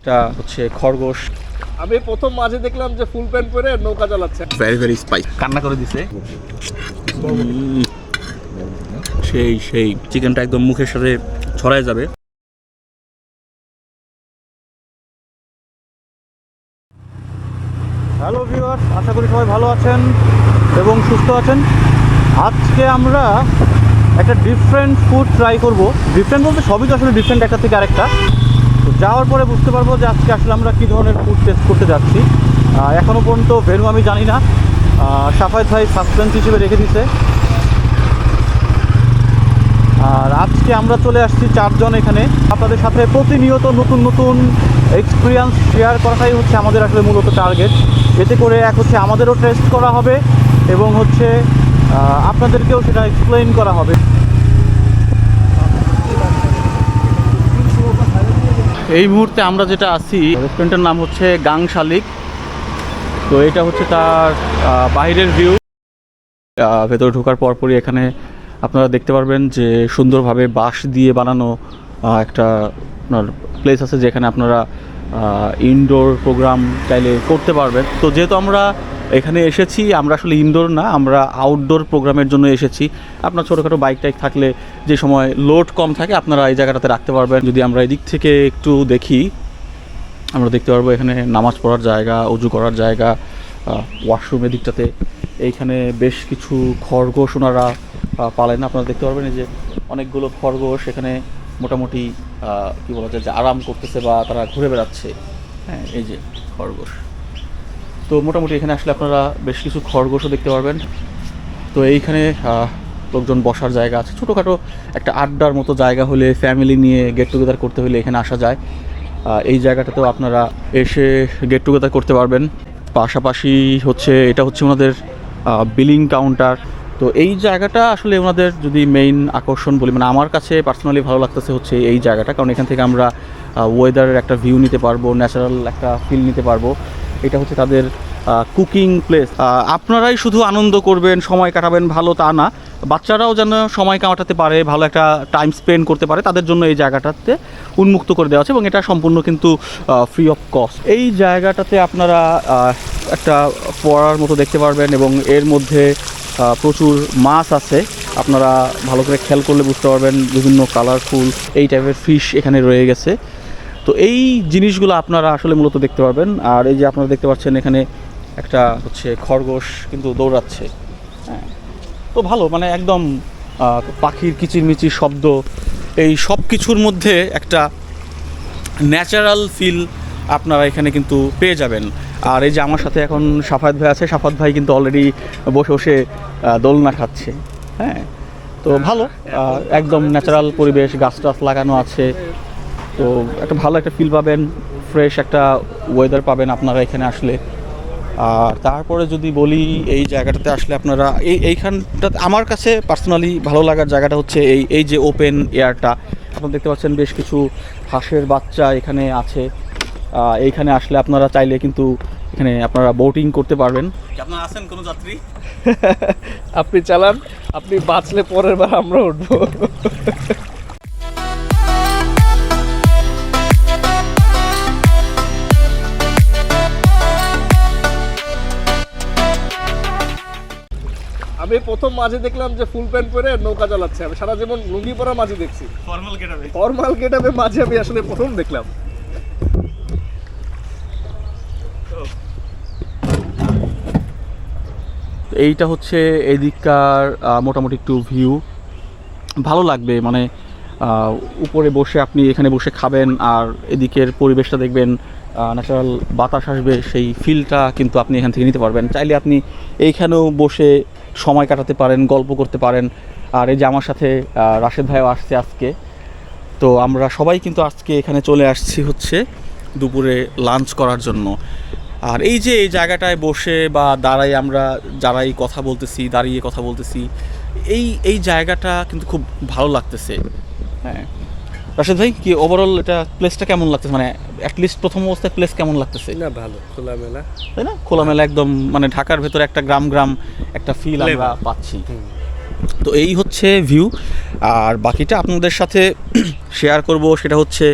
এটা হচ্ছে খরগোশ। আমি প্রথম মাঝে দেখলাম যে ফুল প্যান্ট পরে নৌকা চালাচ্ছে, ভেরি ভেরি স্পাইস, কান্না করে দিছে। সেই সেই চিকেনটা একদম মুখের সাথে ছড়ায় যাবে। হ্যালো ভিউয়ার্স, আশা করি সবাই ভালো আছেন এবং সুস্থ আছেন। আজকে আমরা একটা ডিফারেন্ট ফুড ট্রাই করব। ডিফারেন্ট বলতে সবই তো আসলে ডিফারেন্ট একটা থেকে আরেকটা। তো যাওয়ার পরে বুঝতে পারবো যে আজকে আসলে আমরা কী ধরনের ফুড টেস্ট করতে যাচ্ছি। এখনও পর্যন্ত ভেনু আমি জানি না, সাফায়েত ভাই সাসপেন্স হিসেবে রেখে দিছে। আর আজকে আমরা চলে আসছি 4 জন এখানে। আপনাদের সাথে প্রতিনিয়ত নতুন নতুন এক্সপিরিয়েন্স শেয়ার করাটাই হচ্ছে আমাদের আসলে মূলত টার্গেট। এতে করে এক হচ্ছে আমাদেরও টেস্ট করা হবে এবং হচ্ছে আপনাদেরকেও সেটা এক্সপ্লেইন করা হবে। এই মুহূর্তে আমরা যেটা আছি, রেস্টুরেন্টের নাম হচ্ছে গাংশালিক। তো এটা হচ্ছে তার বাইরের ভিউ। ভেতরে ঢোকার পরপরই এখানে আপনারা দেখতে পারবেন যে সুন্দরভাবে বাঁশ দিয়ে বানানো একটা আপনার প্লেস আছে, যেখানে আপনারা ইনডোর প্রোগ্রাম চাইলে করতে পারবেন। তো যেহেতু আমরা এখানে এসেছি, আমরা আসলে ইনডোর না, আমরা আউটডোর প্রোগ্রামের জন্য এসেছি। আপনার ছোটোখাটো বাইক টাইক থাকলে যে সময় লোড কম থাকে আপনারা এই জায়গাটাতে রাখতে পারবেন। যদি আমরা এদিক থেকে একটু দেখি, আমরা দেখতে পারবো এখানে নামাজ পড়ার জায়গা, উজু করার জায়গা, ওয়াশরুম এদিকটাতে। এইখানে বেশ কিছু খরগোশ ওনারা পালেন। আপনারা দেখতে পারবেন এই যে অনেকগুলো খরগোশ এখানে মোটামুটি কী বলা যায় যে আরাম করতেছে বা তারা ঘুরে বেড়াচ্ছে। হ্যাঁ, এই যে খরগোশ। তো মোটামুটি এখানে আসলে আপনারা বেশ কিছু খরগোশও দেখতে পারবেন। তো এইখানে লোকজন বসার জায়গা আছে, ছোটোখাটো একটা আড্ডার মতো জায়গা হলে, ফ্যামিলি নিয়ে গেট টুগেদার করতে হলে এখানে আসা যায়। এই জায়গাটাতেও আপনারা এসে গেট টুগেদার করতে পারবেন। পাশাপাশি হচ্ছে এটা হচ্ছে ওনাদের বিলিং কাউন্টার। তো এই জায়গাটা আসলে ওনাদের যদি মেইন আকর্ষণ বলি, মানে আমার কাছে পার্সোনালি ভালো লাগতেছে হচ্ছে এই জায়গাটা, কারণ এখান থেকে আমরা ওয়েদারের একটা ভিউ নিতে পারবো, ন্যাচারাল একটা ফিল নিতে পারবো। এটা হচ্ছে তাদের কুকিং প্লেস। আপনারাই শুধু আনন্দ করবেন, সময় কাটাবেন ভালো তা না, বাচ্চারাও যেন সময় কাটাতে পারে, ভালো একটা টাইম স্পেন্ড করতে পারে, তাদের জন্য এই জায়গাটাতে উন্মুক্ত করে দেওয়া আছে এবং এটা সম্পূর্ণ কিন্তু ফ্রি অফ কস্ট। এই জায়গাটাতে আপনারা একটা পড়ার মতো দেখতে পারবেন এবং এর মধ্যে প্রচুর মাছ আছে। আপনারা ভালো করে খেয়াল করলে বুঝতে পারবেন বিভিন্ন কালারফুল এই টাইপের ফিশ এখানে রয়ে গেছে। তো এই জিনিসগুলো আপনারা আসলে মূলত দেখতে পারবেন। আর এই যে আপনারা দেখতে পাচ্ছেন এখানে একটা হচ্ছে খরগোশ কিন্তু দৌড়াচ্ছে। হ্যাঁ, তো ভালো, মানে একদম পাখির কিচিরমিচির শব্দ, এই সব কিছুর মধ্যে একটা ন্যাচারাল ফিল আপনারা এখানে কিন্তু পেয়ে যাবেন। আর এই যে আমার সাথে এখন সাফায়েত ভাই আছে, সাফায়েত ভাই কিন্তু অলরেডি বসে বসে দোলনা খাচ্ছে। হ্যাঁ, তো ভালো, একদম ন্যাচারাল পরিবেশ, গাছ টাছ লাগানো আছে। তো একটা ভালো একটা ফিল পাবেন, ফ্রেশ একটা ওয়েদার পাবেন আপনারা এখানে আসলে। আর তারপরে যদি বলি এই জায়গাটাতে আসলে আপনারা এইখানটা আমার কাছে পার্সোনালি ভালো লাগার জায়গাটা হচ্ছে এই যে ওপেন এয়ারটা। আপনারা দেখতে পাচ্ছেন বেশ কিছু হাঁসের বাচ্চা এখানে আছে। এইখানে আসলে আপনারা চাইলে কিন্তু এখানে আপনারা বোটিং করতে পারবেন। আপনারা আছেন কোনো যাত্রী? আপনি চালান, আপনি বাঁচলে পরের বার আমরা উঠবো। আমি প্রথম মাঝে দেখলাম যে ফুল প্যান্ট পরে নৌকা চালাচ্ছে। আমি সারা জীবন লুঙ্গি পরা মাঝে দেখছি, ফর্মাল গেটআপে মাঝে আমি আসলে প্রথম দেখলাম। এইটা হচ্ছে এদিককার মোটামুটি একটু ভিউ ভালো লাগবে, মানে উপরে বসে আপনি এখানে বসে খাবেন আর এদিকের পরিবেশটা দেখবেন, ন্যাচারাল বাতাস আসবে, সেই ফিলটা কিন্তু আপনি এখান থেকে নিতে পারবেন। চাইলে আপনি এইখানেও বসে সময় কাটাতে পারেন, গল্প করতে পারেন। আর এই যে আমার সাথে রাশেদ ভাইও আসছে আজকে। তো আমরা সবাই কিন্তু আজকে এখানে চলে আসছি হচ্ছে দুপুরে লাঞ্চ করার জন্য। আর এই যে এই জায়গাটায় বসে বা দাঁড়াই আমরা যারাই কথা বলতেছি, দাঁড়িয়ে কথা বলতেছি, এই জায়গাটা কিন্তু খুব ভালো লাগতেছে। হ্যাঁ, রাশেদ ভাই, কি ওভারঅল এটা প্লেসটা কেমন লাগতেছে, মানে অ্যাটলিস্ট প্রথম অবস্থায় প্লেস কেমন লাগতেছে? না, ভালো, খোলামেলা, তাই না? খোলামেলা একদম, মানে ঢাকার ভেতরে একটা গ্রাম একটা ফিল আমরা পাচ্ছি। তো এই হচ্ছে ভিউ। আর বাকিটা আপনাদের সাথে শেয়ার করব, সেটা হচ্ছে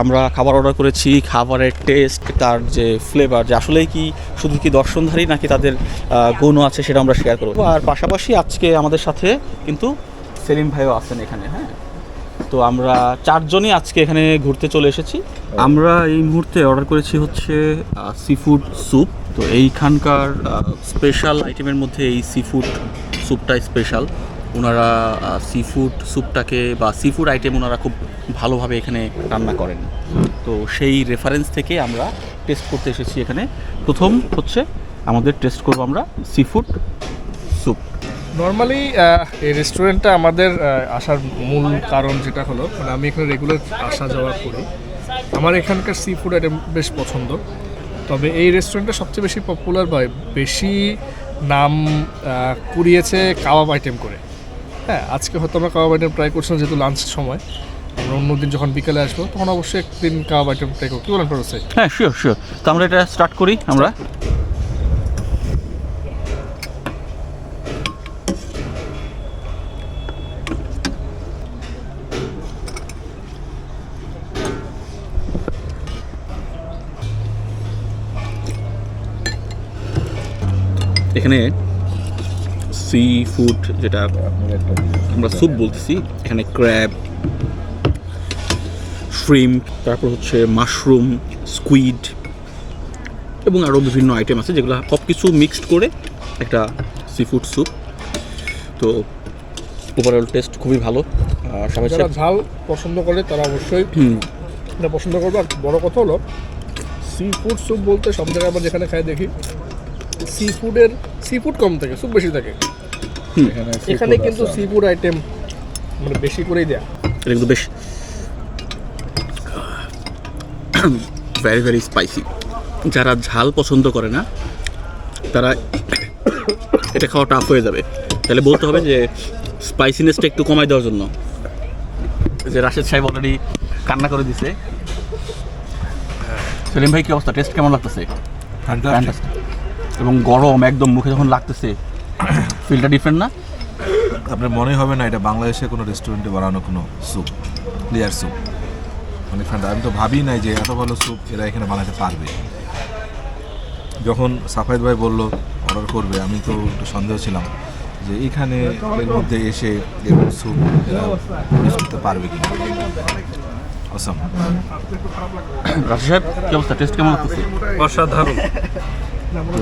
আমরা খাবার অর্ডার করেছি, খাবারের টেস্ট, তার যে ফ্লেভার, যে আসলেই কি শুধু কি দর্শনধারী নাকি তাদের গুণও আছে, সেটা আমরা শেয়ার করবো। আর পাশাপাশি আজকে আমাদের সাথে কিন্তু সেলিম ভাইও আছেন এখানে। হ্যাঁ, তো আমরা 4 জনই আজকে এখানে ঘুরতে চলে এসেছি। আমরা এই মুহূর্তে অর্ডার করেছি হচ্ছে সি ফুড স্যুপ। তো এইখানকার স্পেশাল আইটেমের মধ্যে এই সি ফুড স্যুপটা স্পেশাল। ওনারা সি ফুড স্যুপটাকে বা সি ফুড আইটেম ওনারা খুব ভালোভাবে এখানে রান্না করেন। তো সেই রেফারেন্স থেকে আমরা টেস্ট করতে এসেছি এখানে। প্রথম হচ্ছে আমাদের টেস্ট করবো আমরা সি ফুড স্যুপ। নর্মালি এই রেস্টুরেন্টটা আমাদের আসার মূল কারণ যেটা হলো, মানে আমি এখানে রেগুলার আসা যাওয়া করি, আমার এখানকার সি ফুড আইটেম বেশ পছন্দ। তবে এই রেস্টুরেন্টটা সবচেয়ে বেশি পপুলার বা বেশি নাম কুড়িয়েছে কাবাব আইটেম করে। হ্যাঁ, আজকে হয়তো আমরা কাবাব আইটেম ট্রাই করছিলাম, যেহেতু লাঞ্চ সময়। আমরা অন্যদিন যখন বিকেলে আসবো তখন অবশ্যই একদিন কাবাব আইটেম ট্রাই করবো। কী বলেন পারভেজ? হ্যাঁ, শিওর শিওর। তো আমরা এটা স্টার্ট করি। আমরা এখানে সি ফুড, যেটা আমরা স্যুপ বলতেছি, এখানে ক্র্যাব, শ্রিম্প, তারপর হচ্ছে মাশরুম, স্কুইড এবং আরও বিভিন্ন আইটেম আছে, যেগুলো সব কিছু মিক্সড করে একটা সি ফুড স্যুপ। তো ওভারঅল টেস্ট খুবই ভালো। আর সবাই যারা ঝাল পছন্দ করে তারা অবশ্যই এটা পছন্দ করবে। আর বড় কথা হলো, সি ফুড স্যুপ বলতে সব জায়গায় আমরা যেখানে খাই দেখি সি ফুড কম থাকে, স্যুপ বেশি থাকে। এখানে কিন্তু সি ফুড আইটেম মানে বেশি করেই দেয়া। এটা কিন্তু বেশ ভেরি ভেরি স্পাইসি। যারা ঝাল পছন্দ করে না তারা এটা খাওয়া টাফ হয়ে যাবে। তাহলে বলতে হবে যে স্পাইসিনেসটা একটু কমাই দেওয়ার জন্য। যে রাশেদ সাহেব অলরেডি কান্না করে দিছে। সেলিম ভাই, কি অবস্থা? টেস্ট কেমন লাগতেছে? ফ্যান্টাস্টিক। এবং গরম একদম মুখে যখন লাগতেছে, ফিলটা ডিফারেন্ট না? আপনার মনে হবে না এটা বাংলাদেশে কোনো রেস্টুরেন্টে বানানো কোনো স্যুপ, ক্লিয়ার স্যুপ, অনেক ঠান্ডা। আমি তো ভাবি নাই যে এত ভালো স্যুপ এরা এখানে বানাতে পারবে। যখন সাফায়েত ভাই বললো অর্ডার করবে, আমি তো একটু সন্দেহ ছিলাম যে এইখানে এর মধ্যে এসে এরকম স্যুপ এরা ইউজ করতে পারবে কি না। অসাম। রাশেদ সাহেব, কি অবস্থা? টেস্ট কেমন লাগতেছে? অসাধারণ।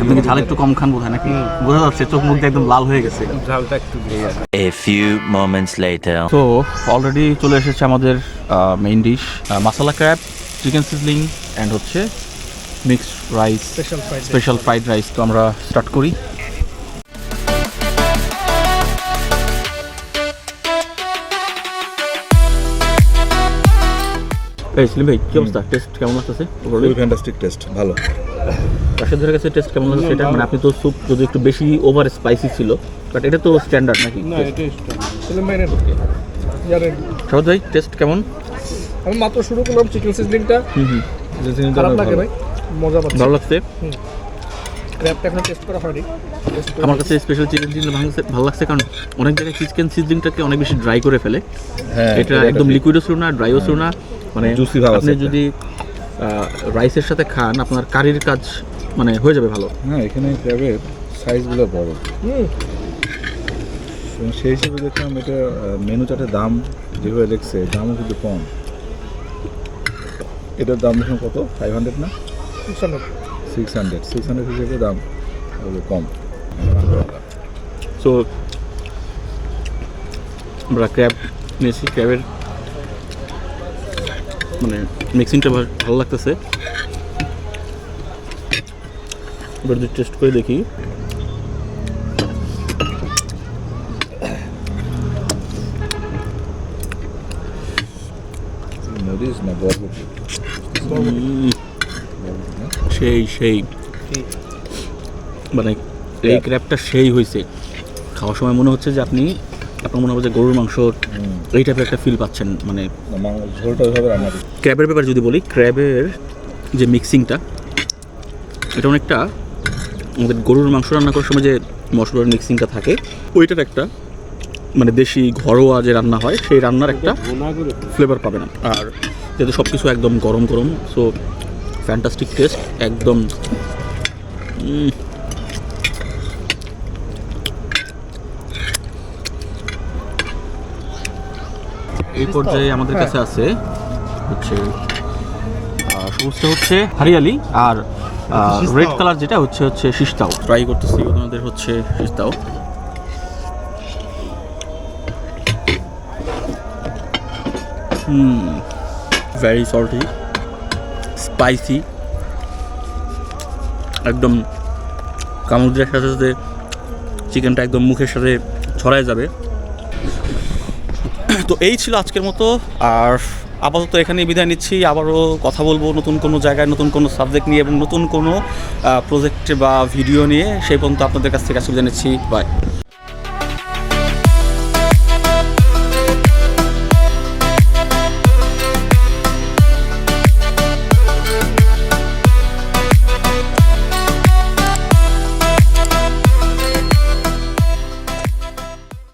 আপনি কি ঝাল একটু কম খান বোধ হয় নাকি? বোঝা যাচ্ছে চোখ মুখ দিয়ে একদম লাল হয়ে গেছে। ঝালটা একটু দিয়ে আছে। A few moments later. তো অলরেডি চলে এসেছে আমাদের মেইন ডিশ, মাসালা ক্র্যাব, চিকেন সিজলিং অ্যান্ড হচ্ছে mixed rice, special fried rice. তো আমরা স্টার্ট করি। এই সেলিম ভাই, কি অবস্থা? টেস্ট কেমন লাগতেছে? ফ্যান্টাস্টিক টেস্ট, ভালো। রাশেদ ধরে কাছে টেস্ট কেমন লাগছে? এটা মানে আপনি তো স্যুপ যদি একটু বেশি ওভার স্পাইসি ছিল, বাট এটা তো স্ট্যান্ডার্ড নাকি? না, এটা সেলিম ভাই জানেন। সবাই ভাই, টেস্ট কেমন? আমি মাত্র শুরু করলাম চিকেন সিজলিংটা। খারাপ লাগে ভাই, মজা পাচ্ছি, ভালো লাগছে। ক্র্যাবটা এখনো টেস্ট করা হয়নি। আমার কাছে স্পেশাল চিকেন সিজলিং ভালো লাগছে, কারণ অনেক জায়গায় চিকেন সিজলিংটাকে অনেক বেশি ড্রাই করে ফেলে। এটা একদম লিকুইডও ছিল না, ড্রাইও ছিল না, মানে আপনি যদি রাইসের সাথে খান আপনার কারির কাজ মানে হয়ে যাবে ভালো। হ্যাঁ, এখানে ক্র্যাবের সাইজগুলো বড়। সেই হিসেবে দেখলাম এটা মেনু চার্টের দাম যেভাবে দেখছে, দামও কিন্তু কম। এটার দাম দেখুন কত, 500 না 600 হিসেবে দাম কম। সো আমরা ক্র্যাব নিয়েছি, ক্র্যাবের মানে মিক্সিংটা ভালো লাগতেছে। এবার যদি টেস্ট করে দেখি, মরিচ না বরবটি, সেই মানে এই ক্র্যাবটা সেই হয়েছে। খাওয়ার সময় মনে হচ্ছে যে আপনার মনে হবে যে গরুর মাংস এই টাইপের একটা ফিল পাচ্ছেন। মানে ঝোলটা ওইভাবে রান্না করি। ক্র্যাবের ব্যাপারে যদি বলি, ক্র্যাবের যে মিক্সিংটা, এটা অনেকটা আমাদের গরুর মাংস রান্না করার সময় যে মশলার মিক্সিংটা থাকে, ওইটার একটা মানে দেশি ঘরোয়া যে রান্না হয় সেই রান্নার একটা ফ্লেভার পাবেন। আর যেহেতু সব কিছু একদম গরম গরম, সো ফ্যান্টাস্টিক টেস্ট একদম। এই পর্যায়ে আমাদের কাছে আছে হচ্ছে সবুজটা হচ্ছে হারিয়ালি, আর রেড কালার যেটা হচ্ছে শিস্তাও। ট্রাই করতেছি ওনাদের হচ্ছে শিস্তাও। ভেরি সল্টি, স্পাইসি, একদম কামড় দেওয়ার সাথে সাথে চিকেনটা একদম মুখের সাথে ছড়ায় যাবে। তো এই ছিল আজকের মতো, আর আপাতত এখানেই বিদায় নিচ্ছি। আবারও কথা বলবো নতুন কোনো জায়গায়, নতুন কোনো সাবজেক্ট নিয়ে এবং নতুন কোনো প্রজেক্টে বা ভিডিও নিয়ে। সেই পর্যন্ত আপনাদের কাছ থেকে বিদায় নিচ্ছি। বাই।